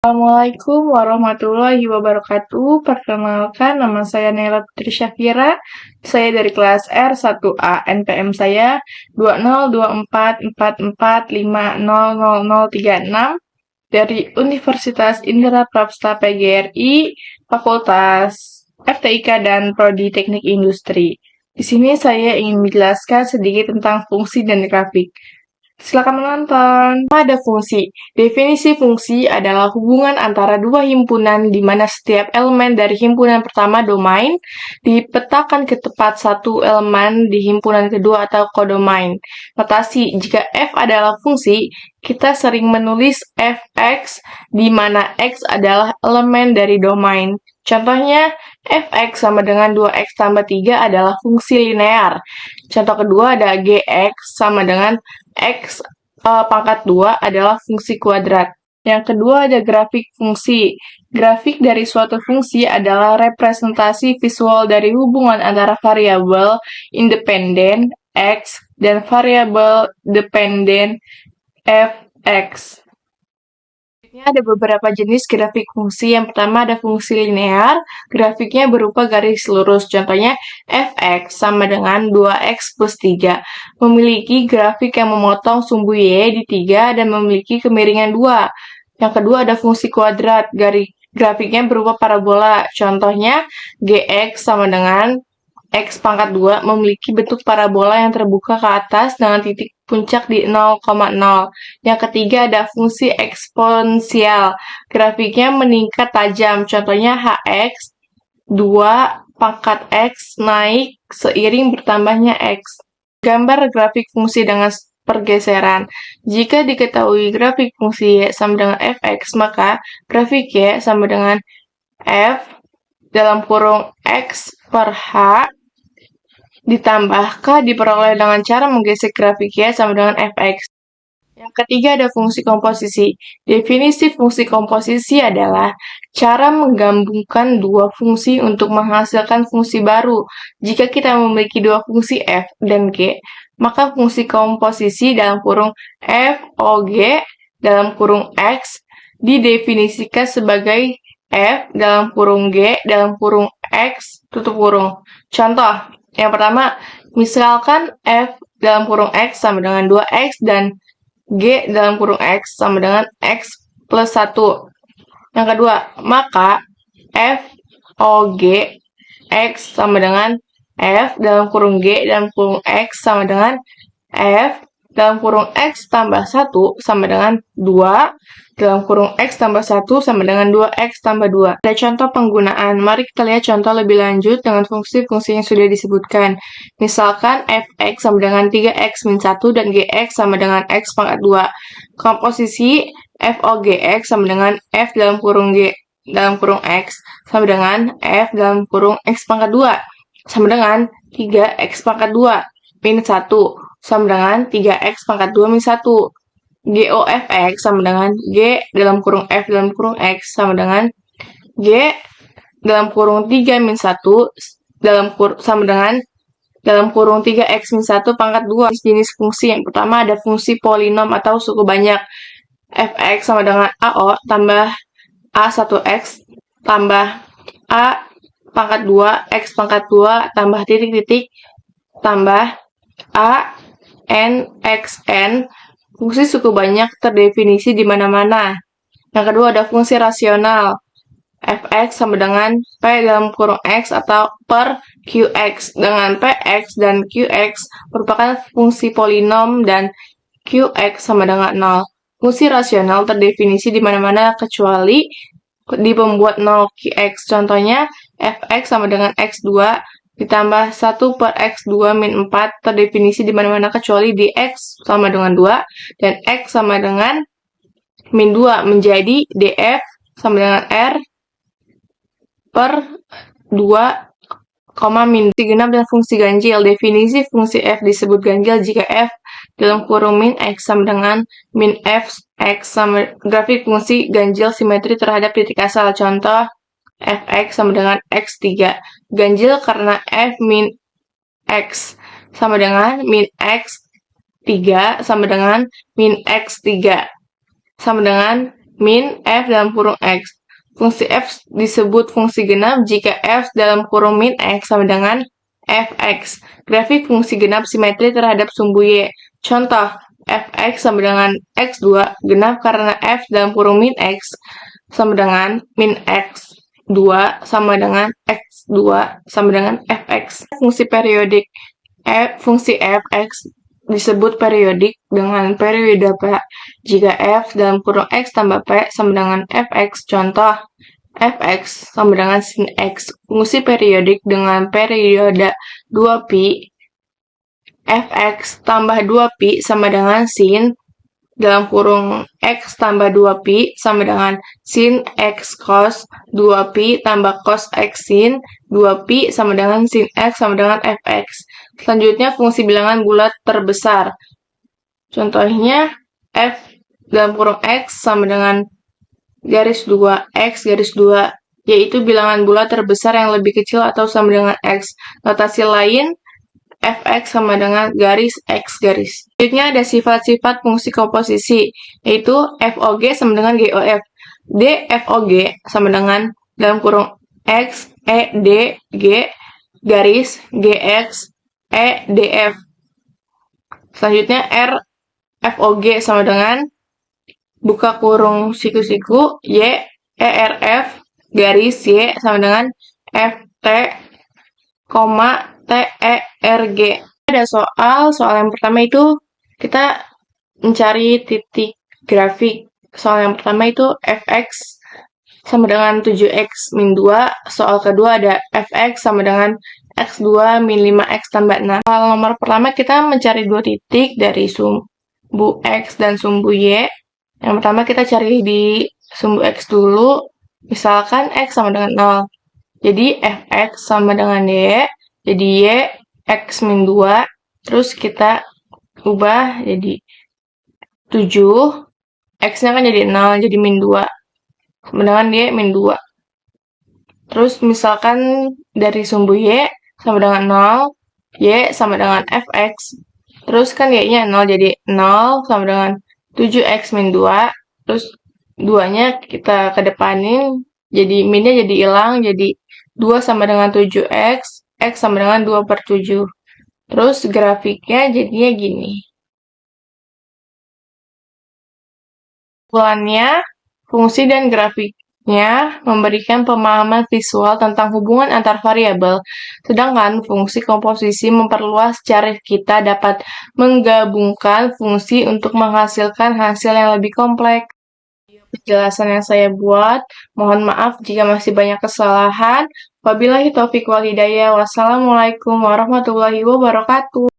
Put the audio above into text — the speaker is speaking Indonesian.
Assalamualaikum warahmatullahi wabarakatuh. Perkenalkan, nama saya Naila Putri Syafira. Saya dari kelas R1A. NPM saya 202444500036 dari Universitas Indra Prabsta PGRI, Fakultas FTIK dan Prodi Teknik Industri. Di sini saya ingin menjelaskan sedikit tentang fungsi dan grafik. Silakan menonton. Ada fungsi. Definisi fungsi adalah hubungan antara dua himpunan di mana setiap elemen dari himpunan pertama domain dipetakan ke tempat satu elemen di himpunan kedua atau kodomain. Notasi, jika f adalah fungsi, kita sering menulis fx di mana x adalah elemen dari domain. Contohnya, fx sama dengan 2x tambah 3 adalah fungsi linear. Contoh kedua ada gx sama dengan x pangkat 2 adalah fungsi kuadrat. Yang kedua ada grafik fungsi. Grafik dari suatu fungsi adalah representasi visual dari hubungan antara variabel independen x dan variabel dependen fx. Ada beberapa jenis grafik fungsi. Yang pertama ada fungsi linear, grafiknya berupa garis lurus. Contohnya fx sama dengan 2x plus 3. Memiliki grafik yang memotong sumbu y di 3 dan memiliki kemiringan 2. Yang kedua ada fungsi kuadrat, grafiknya berupa parabola. Contohnya gx sama dengan x pangkat 2 memiliki bentuk parabola yang terbuka ke atas dengan titik puncak di 0,0. Yang ketiga ada fungsi eksponensial. Grafiknya meningkat tajam. Contohnya hx 2 pangkat x naik seiring bertambahnya x. Gambar grafik fungsi dengan pergeseran. Jika diketahui grafik fungsi y sama dengan fx, maka grafik y sama dengan f dalam kurung x per h ditambah k diperoleh dengan cara menggesek grafik y sama dengan fx. Yang ketiga ada fungsi komposisi. Definisi fungsi komposisi adalah cara menggabungkan dua fungsi untuk menghasilkan fungsi baru. Jika kita memiliki dua fungsi f dan g, maka fungsi komposisi dalam kurung f o g dalam kurung x didefinisikan sebagai f dalam kurung g dalam kurung x tutup kurung. Contoh, yang pertama, misalkan f dalam kurung x sama dengan 2x dan g dalam kurung x sama dengan x plus 1. Yang kedua, maka f o g x sama dengan f dalam kurung g dalam kurung x sama dengan f dalam kurung x tambah 1 sama dengan 2 dalam kurung x tambah 1 sama dengan 2x tambah 2. Ada contoh penggunaan. Mari kita lihat contoh lebih lanjut dengan fungsi-fungsi yang sudah disebutkan. Misalkan fx sama dengan 3x min 1 dan gx sama dengan x pangkat 2. Komposisi fogx sama dengan f dalam kurung g dalam kurung x sama dengan f dalam kurung x pangkat 2 sama dengan 3x pangkat 2 min 1 sama dengan 3x pangkat 2 min 1. GOFX sama dengan G dalam kurung F dalam kurung X sama dengan G dalam kurung 3 min 1 sama dengan dalam kurung 3x min 1 pangkat 2. Jenis fungsi yang pertama ada fungsi polinom atau suku banyak. Fx sama dengan AO tambah A1x tambah A pangkat 2 X pangkat 2 tambah titik-titik tambah A n x n. Fungsi suku banyak terdefinisi di mana-mana. Yang kedua ada fungsi rasional. Fx sama dengan P dalam kurung X atau per Qx. Dengan Px dan Qx merupakan fungsi polinom dan Qx sama dengan 0. Fungsi rasional terdefinisi di mana-mana kecuali di pembuat 0 Qx. Contohnya Fx sama dengan X2 ditambah 1 per x2 min 4 terdefinisi di mana-mana kecuali di x sama dengan 2 dan x sama dengan min 2 menjadi df sama dengan r per 2, min. Fungsi genap dan fungsi ganjil. Definisi fungsi f disebut ganjil jika f dalam kurung min x sama dengan min f x sama grafik fungsi ganjil simetri terhadap titik asal. Contoh fx sama dengan x3. Ganjil karena f min x sama dengan min x3 sama dengan min x3 sama dengan min f dalam kurung x. Fungsi f disebut fungsi genap jika f dalam kurung min x sama dengan fx. Grafik fungsi genap simetri terhadap sumbu y. Contoh, fx sama dengan x2 genap karena f dalam kurung min x sama dengan min x2 sama dengan x2 sama dengan fx. Fungsi periodik fungsi fx disebut periodik dengan periode P jika f dalam kurung x tambah P sama dengan fx. Contoh, fx sama dengan sin x. Fungsi periodik dengan periode 2pi, fx tambah 2pi sama dengan sin dalam kurung x tambah 2pi sama dengan sin x cos 2pi tambah cos x sin 2pi sama dengan sin x sama dengan fx. Selanjutnya fungsi bilangan bulat terbesar. Contohnya f dalam kurung x sama dengan garis 2x garis 2, yaitu bilangan bulat terbesar yang lebih kecil atau sama dengan x. Notasi lain fx sama dengan garis x garis. Selanjutnya ada sifat-sifat fungsi komposisi, yaitu fog sama dengan gof. dfog sama dengan dalam kurung x d g garis gx df. Selanjutnya fog sama dengan buka kurung siku-siku y erf garis y sama dengan ft terg. Ada soal yang pertama itu kita mencari titik grafik. Soal yang pertama itu fx sama dengan 7x min 2. Soal kedua ada fx sama dengan x2 min 5x tambah 6. Soal nomor pertama kita mencari dua titik dari sumbu x dan sumbu y. Yang pertama kita cari di sumbu x dulu. Misalkan x sama dengan 0. Jadi fx sama dengan y. Jadi y x min 2. Terus kita ubah jadi 7. X-nya kan jadi 0, jadi min 2. Sama dengan y min 2. Terus misalkan dari sumbu y sama dengan 0, y sama dengan fx. Terus kan y-nya 0, jadi 0 sama dengan 7x min 2. Terus 2-nya kita kedepanin, jadi minnya jadi hilang, jadi 2 sama dengan 7x, x sama dengan 2/7. Terus grafiknya jadinya gini. Kesimpulannya, fungsi dan grafiknya memberikan pemahaman visual tentang hubungan antar variabel, sedangkan fungsi komposisi memperluas cara kita dapat menggabungkan fungsi untuk menghasilkan hasil yang lebih kompleks. Penjelasan yang saya buat, mohon maaf jika masih banyak kesalahan. Wabillahi taufiq wal hidayah. Wassalamualaikum warahmatullahi wabarakatuh.